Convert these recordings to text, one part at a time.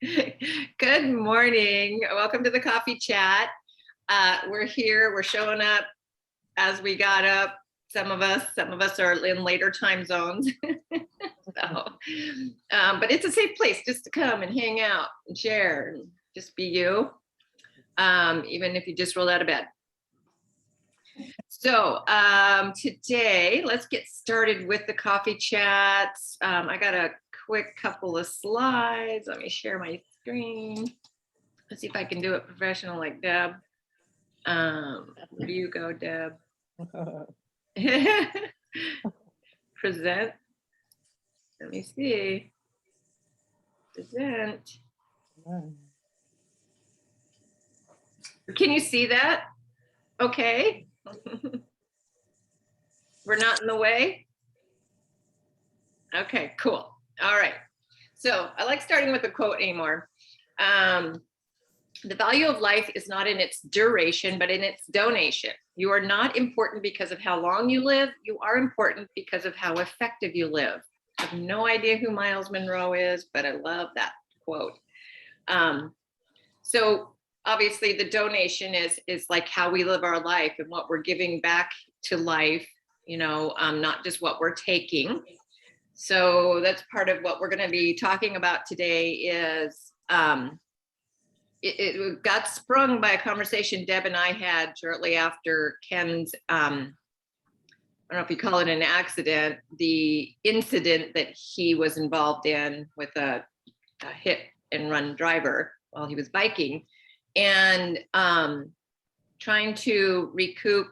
Good morning. Welcome to the coffee chat. We're here. We're showing up as we got up. Some of us are in later time zones. But it's a safe place just to come and hang out and share and just be you, even if you just rolled out of bed. So today, let's get started with the coffee chats. I got a quick couple of slides. Let me share my screen. Let's see if I can do it professional like Deb. Where do you go, Deb? Present. Let me see. Present. Can you see that? Okay. We're not in the way. Okay, cool. All right. So I like starting with a quote anymore. The value of life is not in its duration, but in its donation. You are not important because of how long you live. You are important because of how effective you live. I have no idea who Miles Monroe is, but I love that quote. So obviously the donation is like how we live our life and what we're giving back to life, not just what we're taking. So that's part of what we're going to be talking about today is it got sprung by a conversation Deb and I had shortly after Ken's, I don't know if you call it an accident, the incident that he was involved in with a hit and run driver while he was biking, and trying to recoup,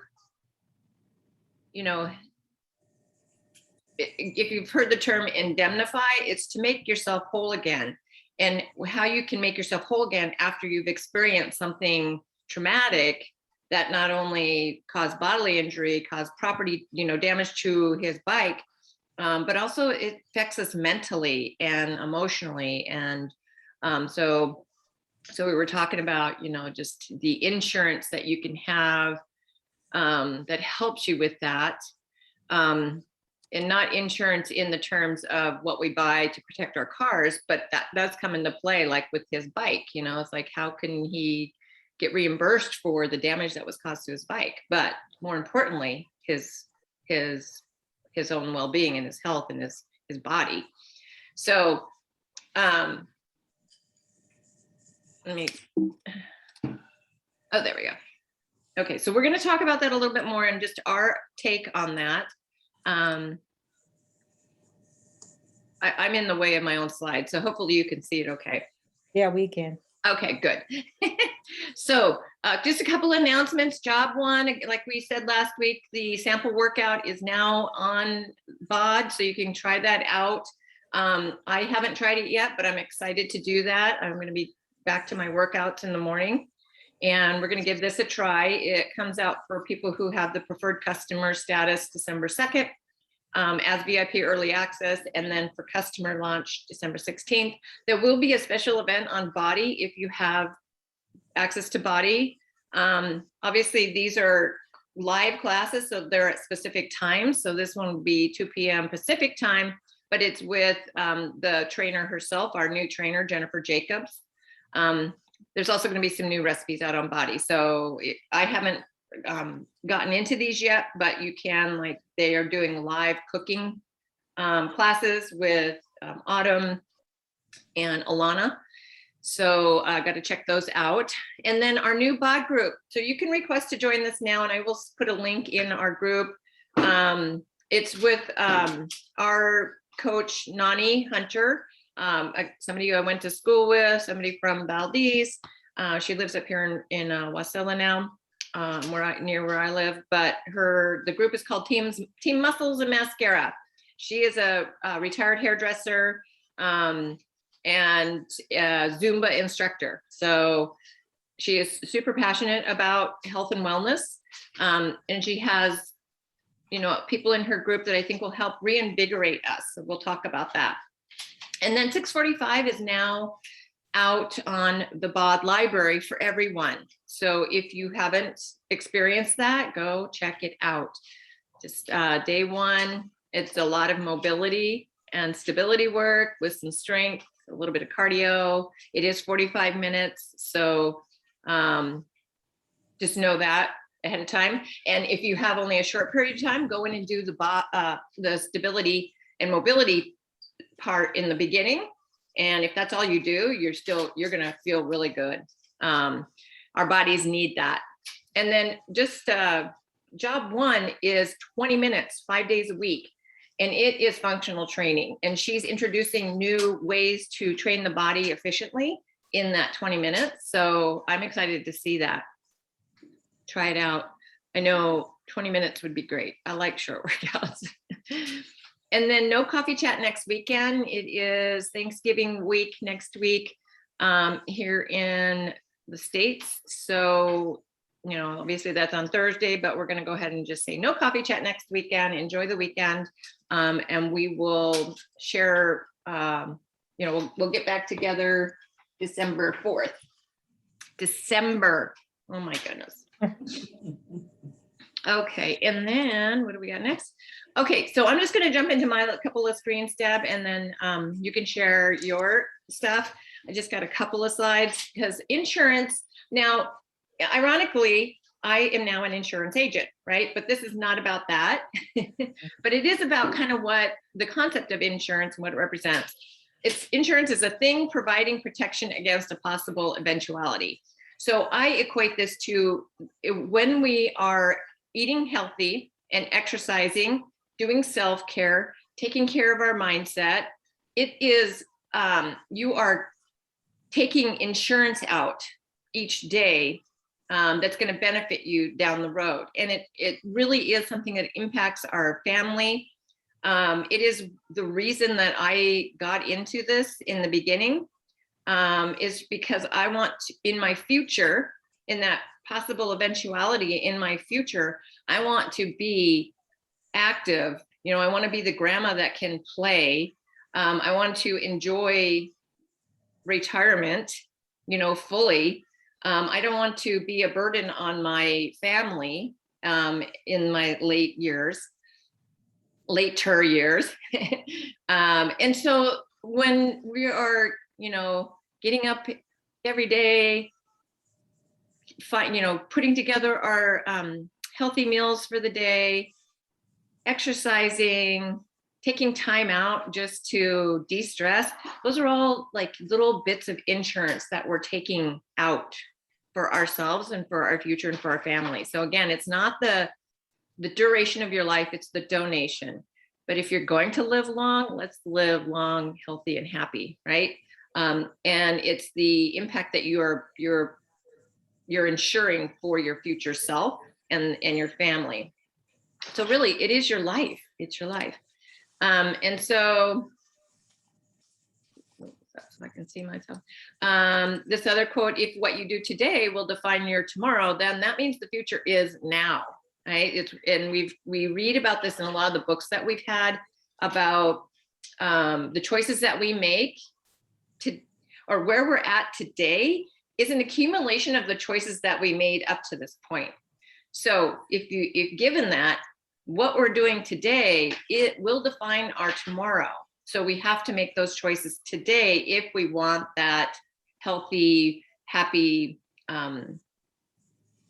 if you've heard the term indemnify, it's to make yourself whole again. And how you can make yourself whole again after you've experienced something traumatic that not only caused bodily injury, caused property, damage to his bike, but also it affects us mentally and emotionally. And so we were talking about, just the insurance that you can have that helps you with that. And not insurance in the terms of what we buy to protect our cars, but that does come into play, like with his bike. It's like, how can he get reimbursed for the damage that was caused to his bike? But more importantly, his own well-being and his health and his body. So there we go. Okay, so we're going to talk about that a little bit more and just our take on that. I'm in the way of my own slide, so hopefully you can see it okay. Yeah, we can. Okay, good. So just a couple announcements. Job one, like we said last week, the sample workout is now on BOD, so you can try that out. I haven't tried it yet, but I'm excited to do that. I'm going to be back to my workouts in the morning, and we're going to give this a try. It comes out for people who have the preferred customer status December 2nd. As VIP early access, and then for customer launch December 16th. There will be a special event on Body if you have access to Body. Obviously, these are live classes, so they're at specific times. So this one will be 2 p.m. Pacific time, but it's with the trainer herself, our new trainer, Jennifer Jacobs. There's also going to be some new recipes out on Body. So I haven't gotten into these yet, but you can, they are doing live cooking classes with Autumn and Alana. So I got to check those out. And then our new BOD group. So you can request to join this now, and I will put a link in our group. It's with our coach, Nani Hunter, somebody who I went to school with, somebody from Valdez. She lives up here in Wasilla now. Near where I live, but the group is called Team Muscles and Mascara. She is a retired hairdresser and a Zumba instructor. So she is super passionate about health and wellness, and she has, people in her group that I think will help reinvigorate us. So we'll talk about that. And then 645 is now out on the BOD library for everyone. So if you haven't experienced that, go check it out. Just day one, it's a lot of mobility and stability work with some strength a little bit of cardio. It is 45 minutes. So just know that ahead of time. And if you have only a short period of time, go in and do the stability and mobility part in the beginning. And if that's all you do, you're going to feel really good. Our bodies need that. And then just job one is 20 minutes, 5 days a week. And it is functional training. And she's introducing new ways to train the body efficiently in that 20 minutes. So I'm excited to see that. Try it out. I know 20 minutes would be great. I like short workouts. And then no coffee chat next weekend. It is Thanksgiving week next week here in the States. So, obviously that's on Thursday, but we're going to go ahead and just say no coffee chat next weekend. Enjoy the weekend. And we will share, we'll get back together December 4th. December. Oh my goodness. Okay. And then what do we got next? Okay. So I'm just going to jump into my couple of screens, Deb, and then you can share your stuff. I just got a couple of slides because insurance now, ironically, I am now an insurance agent, right? But this is not about that, but it is about kind of what the concept of insurance and what it represents. Insurance is a thing providing protection against a possible eventuality. So I equate this to when we are eating healthy and exercising, doing self-care, taking care of our mindset, it is, you are taking insurance out each day that's going to benefit you down the road. And it really is something that impacts our family. It is the reason that I got into this in the beginning, is because I want to, in my future, in that possible eventuality in my future, I want to be active. I want to be the grandma that can play. I want to enjoy retirement, fully. I don't want to be a burden on my family in my later years. And so when we are, getting up every day, putting together our healthy meals for the day, exercising, taking time out just to de-stress, those are all like little bits of insurance that we're taking out for ourselves and for our future and for our family. So again, it's not the duration of your life, it's the donation. But if you're going to live long, let's live long, healthy, and happy, right? And it's the impact that you're ensuring for your future self and your family. So really, it is your life. It's your life. And so I can see myself. This other quote, if what you do today will define your tomorrow, then that means the future is now, right? And we read about this in a lot of the books that we've had about the choices that we make or where we're at today is an accumulation of the choices that we made up to this point. So if given that, what we're doing today, it will define our tomorrow. So we have to make those choices today if we want that healthy, happy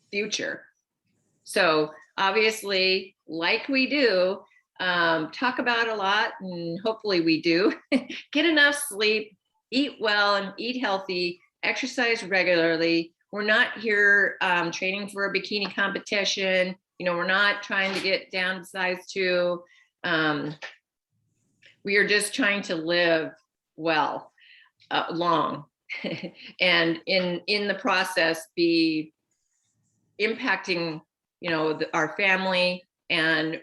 future. So obviously, like we do, talk about a lot, and hopefully we do, get enough sleep, eat well and eat healthy, exercise regularly. We're not here training for a bikini competition. We're not trying to get down to size 2. We are just trying to live well, long, and in the process be impacting, our family and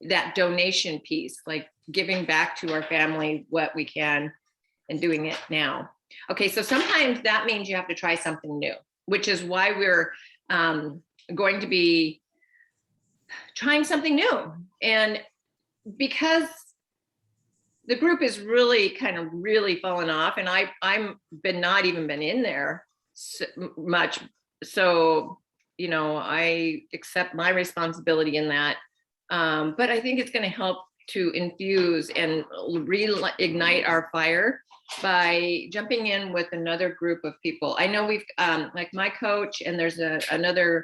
that donation piece, like giving back to our family what we can and doing it now. Okay, so sometimes that means you have to try something new, which is why we're going to be trying something new. And because the group is really fallen off, and I'm not even been in there much. So, I accept my responsibility in that. But I think it's going to help to infuse and reignite our fire by jumping in with another group of people. I know we've like my coach, and there's another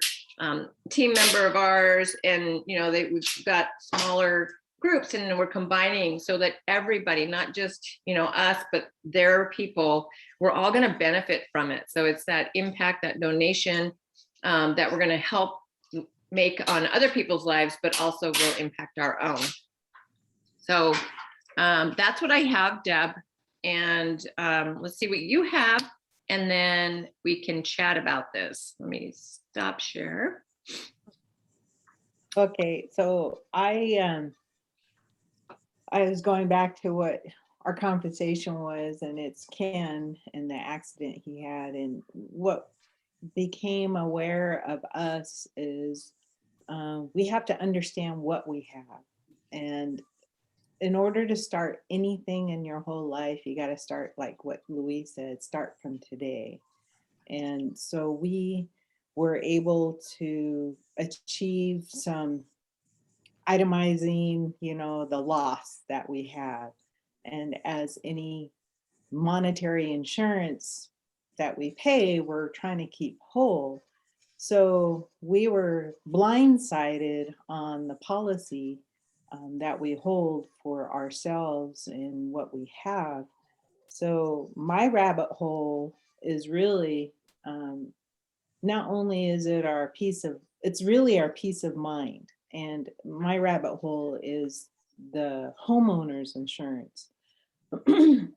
team member of ours, and we've got smaller groups, and we're combining so that everybody, not just us, but their people, we're all going to benefit from it. So it's that impact, that donation that we're going to help make on other people's lives, but also will impact our own. So that's what I have, Deb. And let's see what you have, and then we can chat about this. Let me stop share. Okay, so I was going back to what our conversation was, and it's Ken and the accident he had, and what became aware of us is we have to understand what we have. And in order to start anything in your whole life, you got to start, like what Louise said, start from today. And so we were able to achieve some itemizing, the loss that we have. And as any monetary insurance that we pay, we're trying to keep whole. So we were blindsided on the policy that we hold for ourselves and what we have. So my rabbit hole is really not only is it it's really our peace of mind. And my rabbit hole is the homeowner's insurance.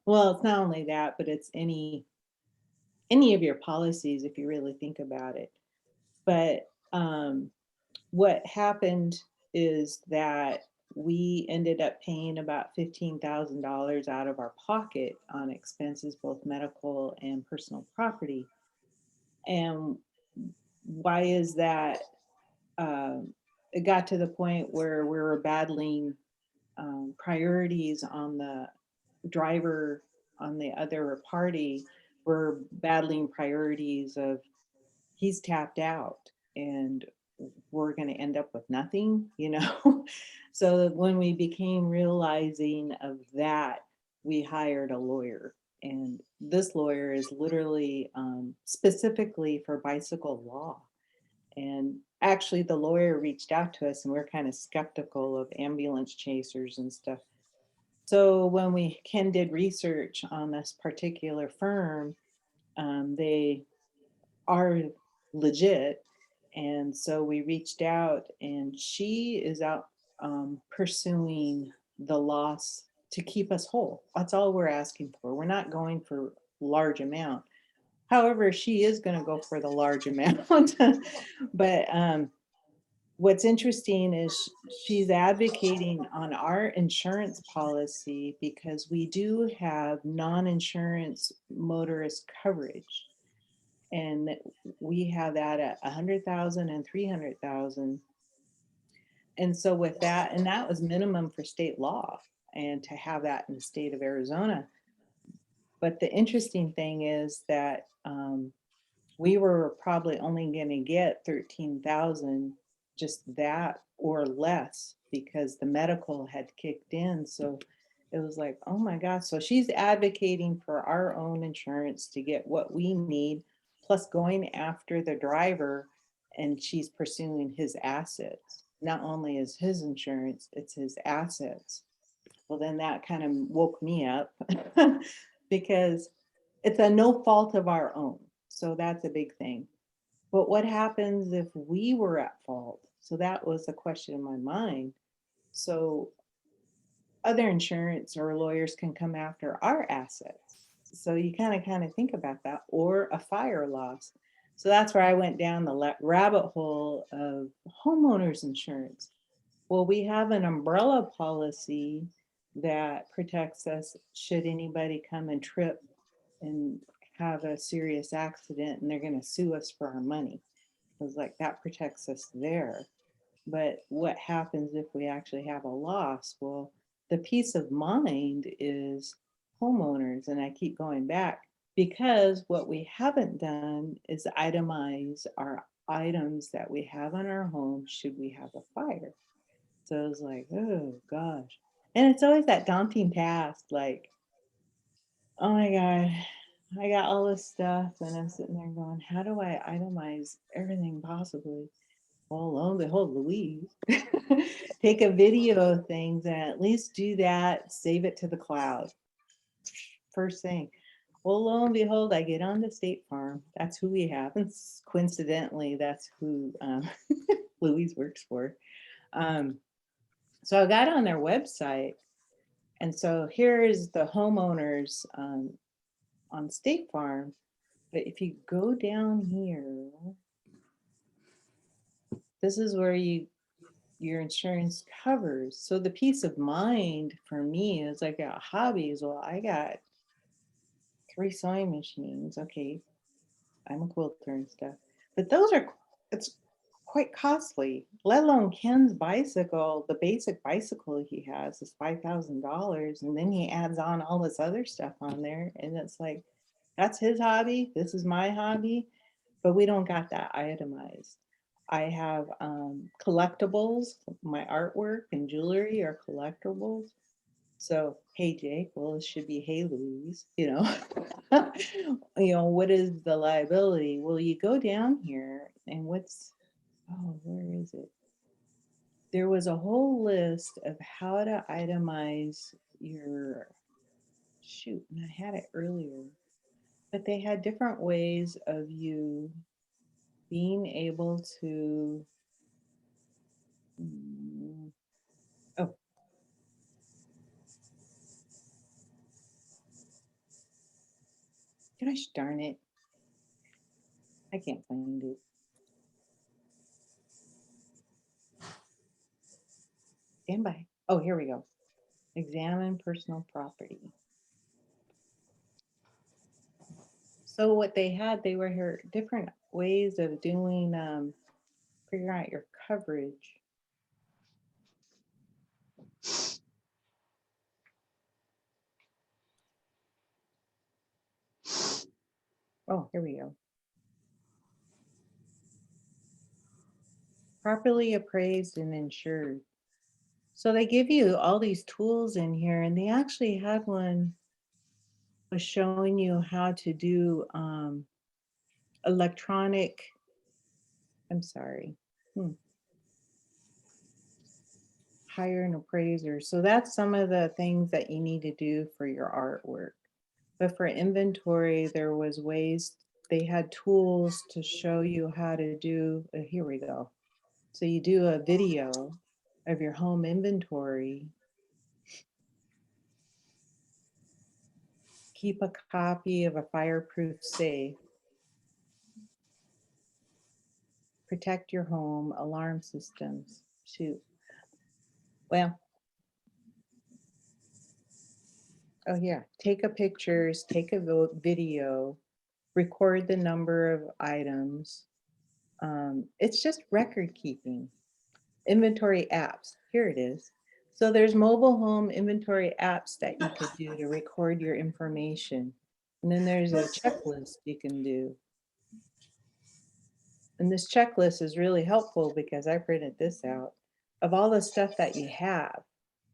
Well, it's not only that, but it's any of your policies if you really think about it. But what happened is that we ended up paying about $15,000 out of our pocket on expenses, both medical and personal property. And why is that? It got to the point where we were battling priorities on the driver on the other party. We're battling priorities of he's tapped out and we're going to end up with nothing. So when we became realizing of that, we hired a lawyer. And this lawyer is literally specifically for bicycle law. And actually, the lawyer reached out to us, and we're kind of skeptical of ambulance chasers and stuff. So when Ken did research on this particular firm, they are legit. And so we reached out, and she is out pursuing the loss to keep us whole. That's all we're asking for. We're not going for large amount. However, she is going to go for the large amount. But what's interesting is she's advocating on our insurance policy because we do have non-insurance motorist coverage. And we have that at 100,000 and 300,000. And so with that, and that was minimum for state law, and to have that in the state of Arizona. But the interesting thing is that we were probably only going to get 13,000, just that or less, because the medical had kicked in. So it was like, oh my gosh. So she's advocating for our own insurance to get what we need, plus going after the driver, and she's pursuing his assets. Not only is his insurance, it's his assets. Well, then that kind of woke me up because it's a no fault of our own. So that's a big thing. But what happens if we were at fault? So that was a question in my mind. So other insurance or lawyers can come after our assets. So you kind of think about that, or a fire loss. So that's where I went down the rabbit hole of homeowners insurance. Well, we have an umbrella policy that protects us should anybody come and trip and have a serious accident and they're going to sue us for our money. It was like that protects us there. But what happens if we actually have a loss? Well, the peace of mind is homeowners. And I keep going back because what we haven't done is itemize our items that we have in our home should we have a fire. So I was like, oh gosh. And it's always that daunting task, like, oh my God, I got all this stuff and I'm sitting there going, how do I itemize everything possibly? Well, lo and behold, Louise, take a video of things and at least do that, save it to the cloud. First thing. Well, lo and behold, I get on to State Farm. That's who we have. And coincidentally, that's who Louise works for. So I got on their website. And so here's the homeowners on State Farm. But if you go down here, this is where your insurance covers. So the peace of mind for me is I got hobbies. Well, I got 3 sewing machines. Okay, I'm a quilter and stuff. But it's quite costly, let alone Ken's bicycle. The basic bicycle he has is $5,000. And then he adds on all this other stuff on there. And it's like, that's his hobby. This is my hobby. But we don't got that itemized. I have collectibles. My artwork and jewelry are collectibles. So, hey, Jake, well, it should be, hey, Louise, what is the liability? Well, you go down here and where is it? There was a whole list of how to itemize and I had it earlier, but they had different ways of you being able to, oh, gosh darn it. I can't find it. Stand by. Oh, here we go. Examine personal property. So what they were here different ways of doing, figuring out your coverage. Oh, here we go. Properly appraised and insured. So they give you all these tools in here, and they actually had one was showing you how to do electronic, I'm sorry, hire an appraiser. So that's some of the things that you need to do for your artwork. But for inventory, there was ways, they had tools to show you how to do, here we go. So you do a video of your home inventory, keep a copy of a fireproof safe, protect your home, alarm systems, shoot. Well, oh yeah, take a pictures, take a video, record the number of items. It's just record keeping. Inventory apps, here it is. So there's mobile home inventory apps that you could do to record your information. And then there's a checklist you can do. And this checklist is really helpful because I printed this out of all the stuff that you have,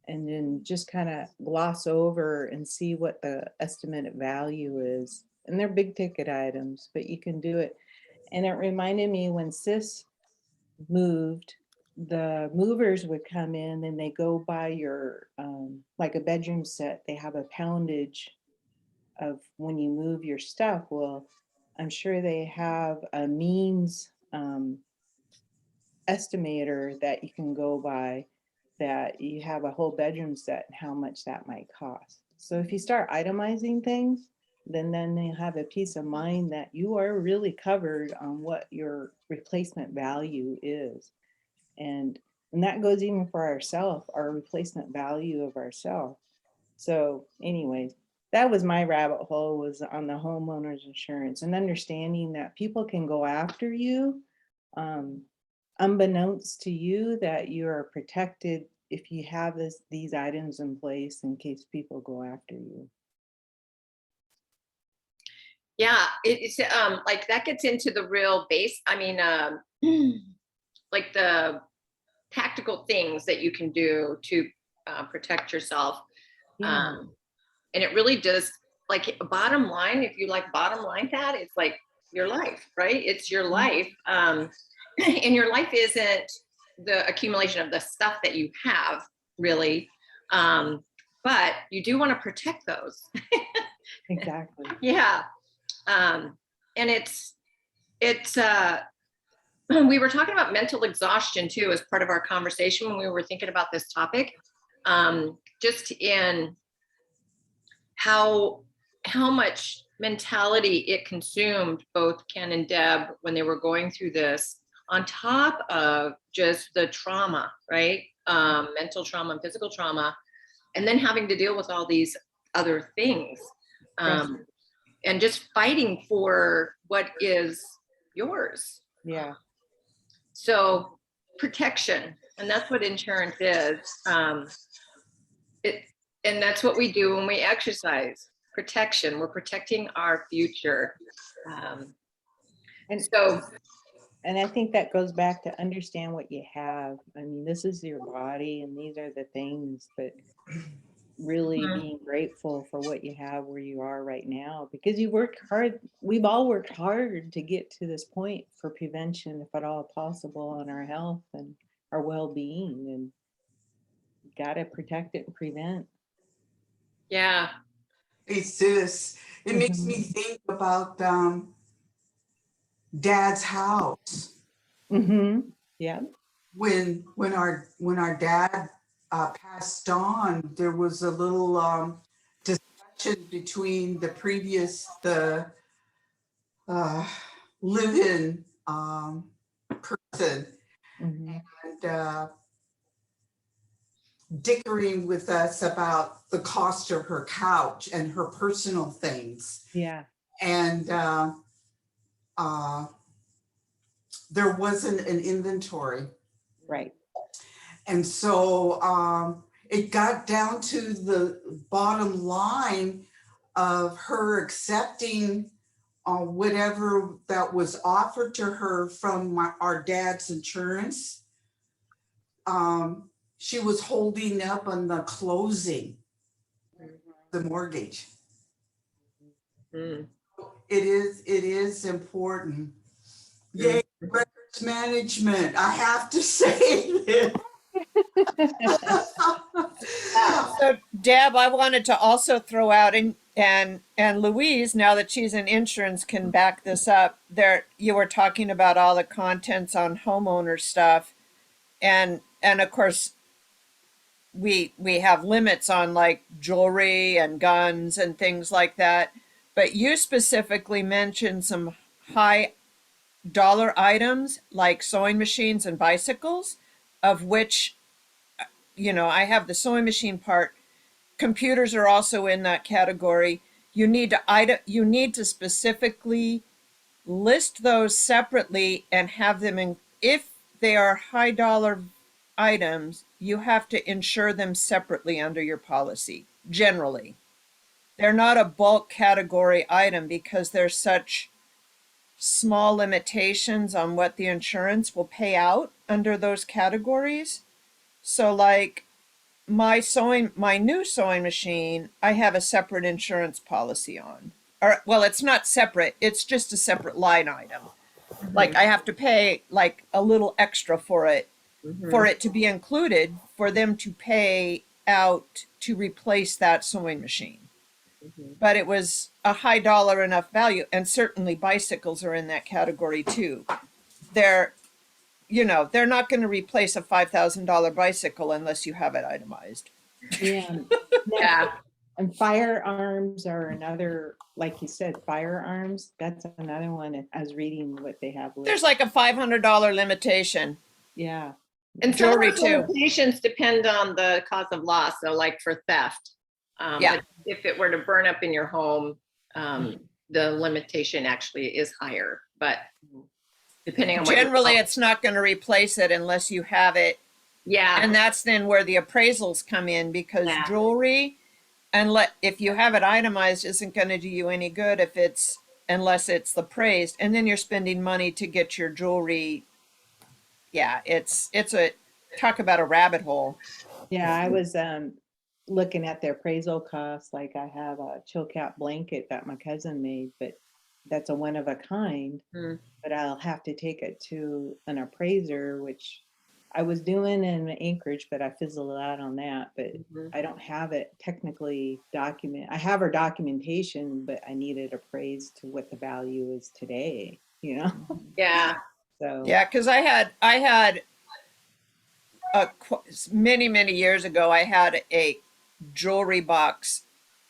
and then just kind of gloss over and see what the estimated value is. And they're big ticket items, but you can do it. And it reminded me when Sis moved, the movers would come in and they go by your, like a bedroom set, they have a poundage of when you move your stuff. Well, I'm sure they have a means estimator that you can go by, that you have a whole bedroom set and how much that might cost. So if you start itemizing things, then you have a peace of mind that you are really covered on what your replacement value is. And that goes even for ourselves, our replacement value of ourselves. So anyways, that was my rabbit hole, was on the homeowner's insurance and understanding that people can go after you, unbeknownst to you, that you are protected if you have these items in place in case people go after you. Yeah, it's like that gets into the real base. I mean, like the tactical things that you can do to protect yourself. Yeah. And it really does, like, bottom line, if you like bottom line that, it's like your life, right? It's your life. And your life isn't the accumulation of the stuff that you have, really. But you do want to protect those. Exactly. Yeah. And it's we were talking about mental exhaustion too as part of our conversation when we were thinking about this topic. Just in how much mentality it consumed both Ken and Deb when they were going through this, on top of just the trauma, right? Mental trauma and physical trauma, and then having to deal with all these other things. And just fighting for what is yours. Yeah. So protection, and that's what insurance is. And that's what we do when we exercise. Protection. We're protecting our future. And So, and I think that goes back to understand what you have. I mean, this is your body and these are the things, but really being grateful for what you have where you are right now, because you worked hard. We've all worked hard to get to this point for prevention, if at all possible, on our health and our well-being, and got to protect it and prevent. yeah. Hey sis, it makes me think about Dad's house. Yeah. When our dad passed on, there was a little discussion between the live-in person and dickering with us about the cost of her couch and her personal things. Yeah. And there wasn't an inventory. Right. And so it got down to the bottom line of her accepting whatever that was offered to her from our dad's insurance. She was holding up on the closing, the mortgage. Mm. It is important. Yay, records management. I have to say this. So Deb, I wanted to also throw out, and Louise, now that she's in insurance, can back this up. There, you were talking about all the contents on homeowner stuff, and of course, we have limits on like jewelry and guns and things like that. But you specifically mentioned some high dollar items like sewing machines and bicycles, of which, I have the sewing machine part. Computers are also in that category. You need to specifically list those separately and have them in. If they are high dollar items, you have to insure them separately under your policy. Generally, they're not a bulk category item because there's such small limitations on what the insurance will pay out under those categories. So like my new sewing machine, I have a separate insurance policy on. Or well, it's not separate, it's just a separate line item. Like I have to pay like a little extra for it to be included, for them to pay out to replace that sewing machine. But it was a high dollar enough value, and certainly bicycles are in that category too. They're they're not going to replace a $5,000 bicycle unless you have it itemized. Yeah. Yeah. And firearms are another, like you said, firearms. That's another one. I was reading what they have. There's like a $500 limitation. Yeah. And some of Jewelry those too. limitations depend on the cause of loss. So like for theft, but if it were to burn up in your home, the limitation actually is higher, but depending on what generally it's not going to replace it unless you have it. Yeah. And that's then where the appraisals come in, because jewelry, if you have it itemized, isn't going to do you any good unless it's appraised, and then you're spending money to get your jewelry. Yeah, it's a talk about a rabbit hole. Yeah, I was looking at the appraisal costs, like I have a chill cap blanket that my cousin made, but that's a one of a kind. Hmm. But I'll have to take it to an appraiser, which I was doing in Anchorage, but I fizzled out on that. But Mhm. I don't have it technically document. I have her documentation, but I need it appraised to what the value is today, you know? Yeah. So, Yeah, because I had many many years ago I had a jewelry box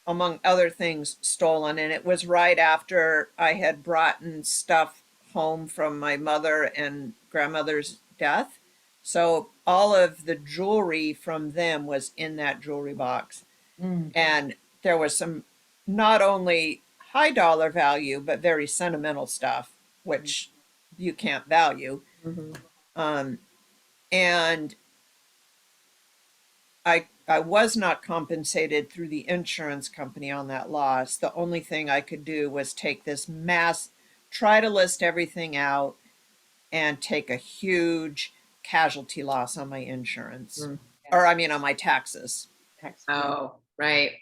among other things stolen, and it was right after I had brought in stuff home from my mother and grandmother's death. So all of the jewelry from them was in that jewelry box, mm, and there was some not only high dollar value but very sentimental stuff which you can't value. Mhm. um, and I was not compensated through the insurance company on that loss. The only thing I could do was take this try to list everything out and take a huge casualty loss on my insurance. Mm. Or I mean on my taxes. tax. Oh, right.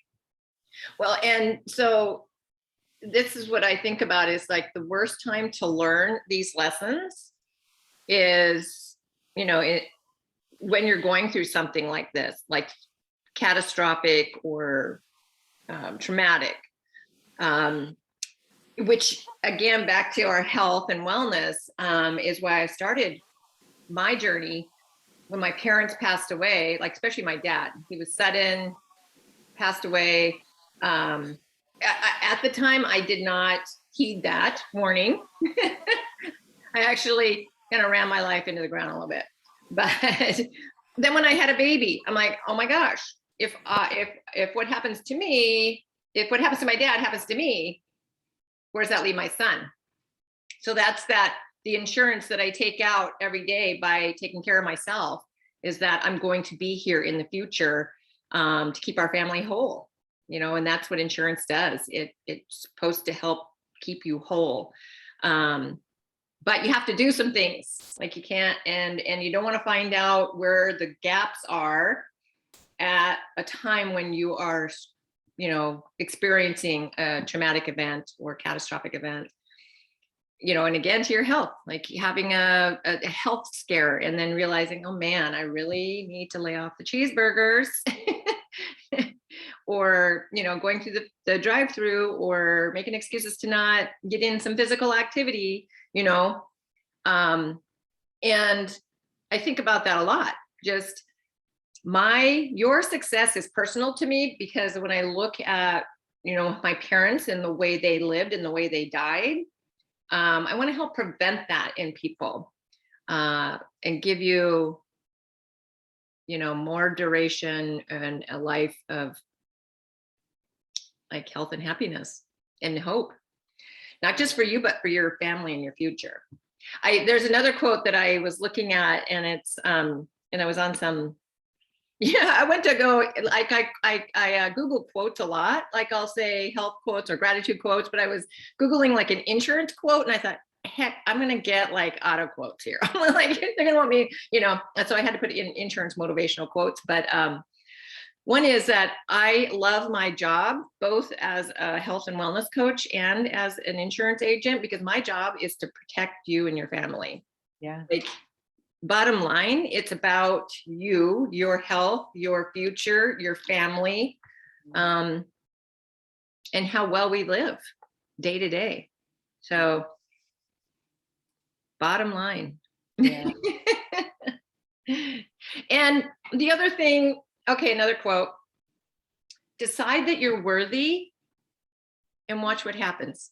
Well, and so this is what I think about is like the worst time to learn these lessons is, when you're going through something like this, like catastrophic or traumatic, which again, back to our health and wellness, is why I started my journey when my parents passed away, like especially my dad. He was sudden, passed away. At the time, I did not heed that warning. I actually kind of ran my life into the ground a little bit. But then when I had a baby, I'm like, oh my gosh, if what happens to me, if what happens to my dad happens to me, where does that leave my son? So that's the insurance that I take out every day by taking care of myself is that I'm going to be here in the future to keep our family whole, and that's what insurance does. It's supposed to help keep you whole. But you have to do some things, like you can't, and you don't want to find out where the gaps are at a time when you are, experiencing a traumatic event or catastrophic event. And again, to your health, like having a health scare and then realizing, oh man, I really need to lay off the cheeseburgers. Or, going through the drive-through or making excuses to not get in some physical activity, and I think about that a lot. Just your success is personal to me because when I look at, my parents and the way they lived and the way they died, I want to help prevent that in people and give you, more duration and a life of like health and happiness and hope, not just for you, but for your family and your future. There's another quote that I was looking at, and it's and I was on some. Yeah, I went to go like I Google quotes a lot. Like I'll say health quotes or gratitude quotes, but I was Googling like an insurance quote, and I thought, heck, I'm gonna get like auto quotes here. Like they're gonna want me, And so I had to put in insurance motivational quotes. But one is that I love my job, both as a health and wellness coach and as an insurance agent, because my job is to protect you and your family. Yeah. Like, bottom line, it's about you, your health, your future, your family, and how well we live day to day. So, bottom line. Yeah. And the other thing, okay, another quote: decide that you're worthy and watch what happens.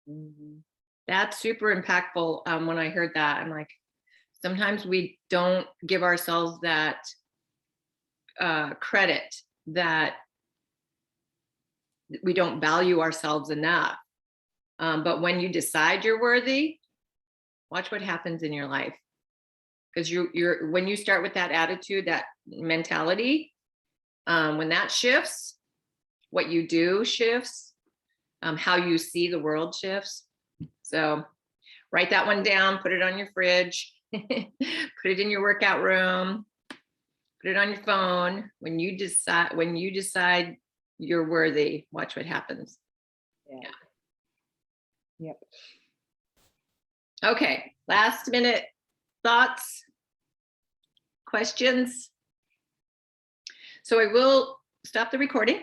Mhm. That's super impactful. When I heard that, I'm like, sometimes we don't give ourselves that credit, that we don't value ourselves enough. But when you decide you're worthy, watch what happens in your life. Because when you start with that attitude, that mentality, when that shifts, what you do shifts, how you see the world shifts. So write that one down, put it on your fridge, put it in your workout room, Put it on your phone. When you decide you're worthy, watch what happens. Yeah. Yep. Okay, last minute thoughts, questions. So I will stop the recording